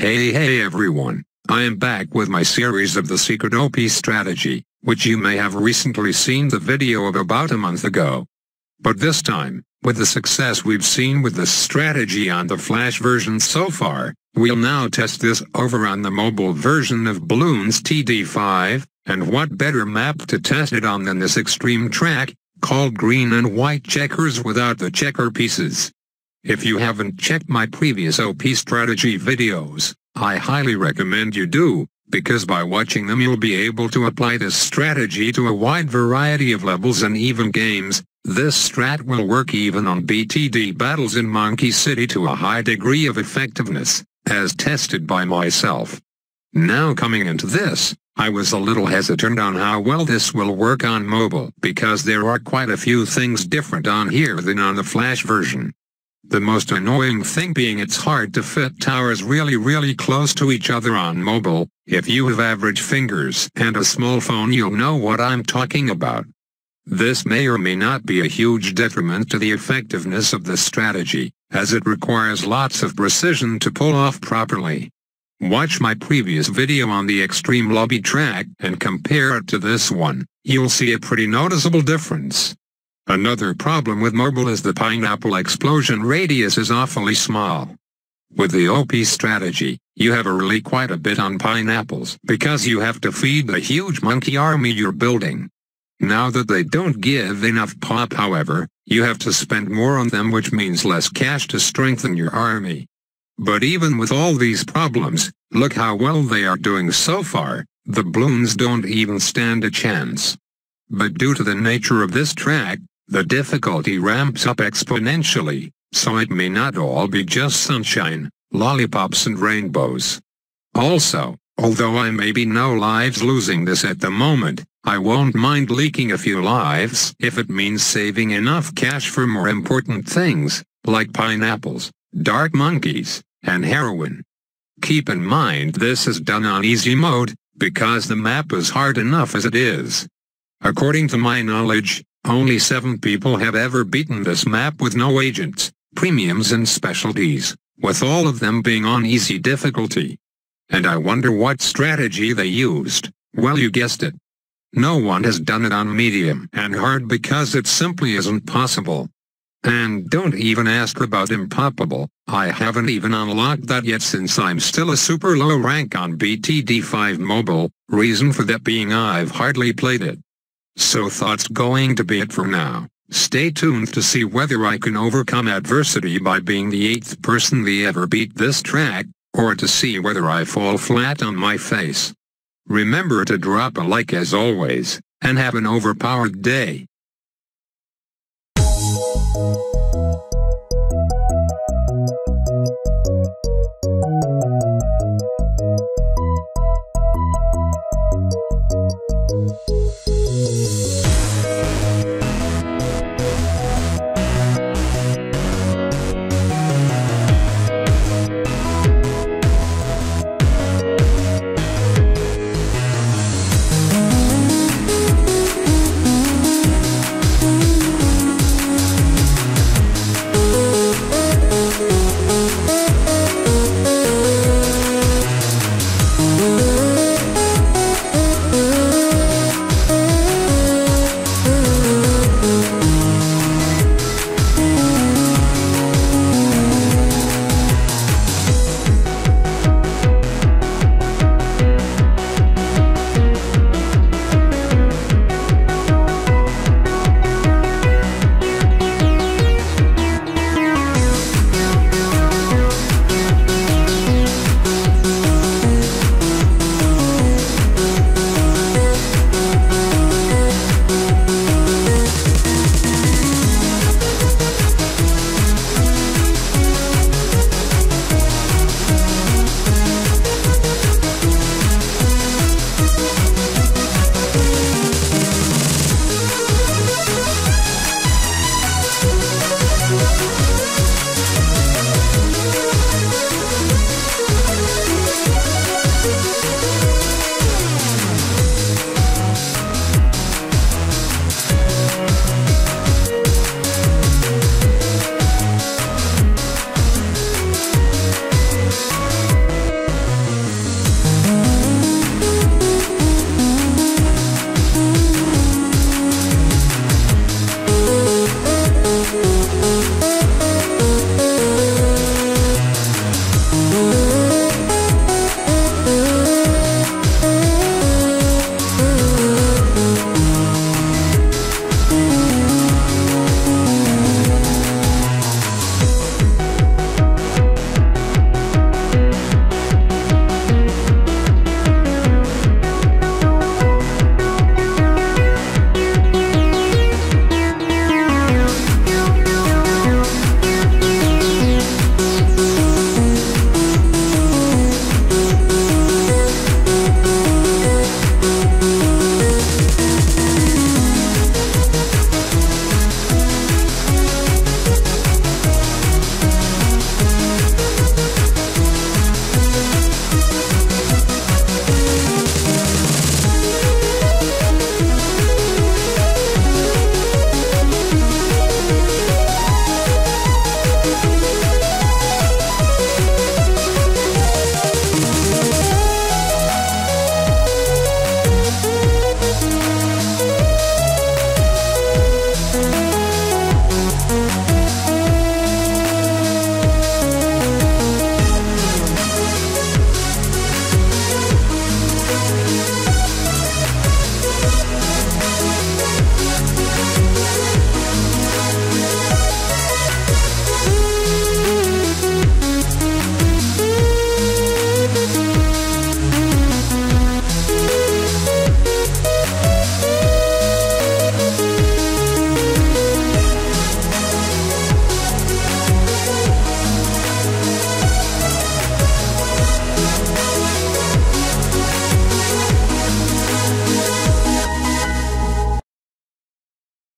Hey everyone, I am back with my series of the secret OP strategy, which you may have recently seen the video of about a month ago. But this time, with the success we've seen with this strategy on the Flash version so far, we'll now test this over on the mobile version of Bloons BTD5, and what better map to test it on than this extreme track, called green and white checkers without the checker pieces. If you haven't checked my previous OP strategy videos, I highly recommend you do, because by watching them you'll be able to apply this strategy to a wide variety of levels and even games. This strat will work even on BTD battles in Monkey City to a high degree of effectiveness, as tested by myself. Now coming into this, I was a little hesitant on how well this will work on mobile because there are quite a few things different on here than on the Flash version. The most annoying thing being it's hard to fit towers really close to each other on mobile. If you have average fingers and a small phone you'll know what I'm talking about. This may or may not be a huge detriment to the effectiveness of the strategy, as it requires lots of precision to pull off properly. Watch my previous video on the extreme lobby track and compare it to this one, you'll see a pretty noticeable difference. Another problem with mobile is the pineapple explosion radius is awfully small. With the OP strategy, you have really quite a bit on pineapples because you have to feed the huge monkey army you're building. Now that they don't give enough pop however, you have to spend more on them, which means less cash to strengthen your army. But even with all these problems, look how well they are doing so far. The Bloons don't even stand a chance. But due to the nature of this track, the difficulty ramps up exponentially, so it may not all be just sunshine, lollipops and rainbows. Also, although I may be no lives losing this at the moment, I won't mind leaking a few lives if it means saving enough cash for more important things, like pineapples, dark monkeys, and heroin. Keep in mind this is done on easy mode, because the map is hard enough as it is. According to my knowledge, only 7 people have ever beaten this map with no agents, premiums and specialties, with all of them being on easy difficulty. And I wonder what strategy they used. Well, you guessed it. No one has done it on medium and hard because it simply isn't possible. And don't even ask about impossible, I haven't even unlocked that yet since I'm still a super low rank on BTD5 mobile, reason for that being I've hardly played it. So that's going to be it for now. Stay tuned to see whether I can overcome adversity by being the 8th person they ever beat this track, or to see whether I fall flat on my face. Remember to drop a like as always, and have an overpowered day.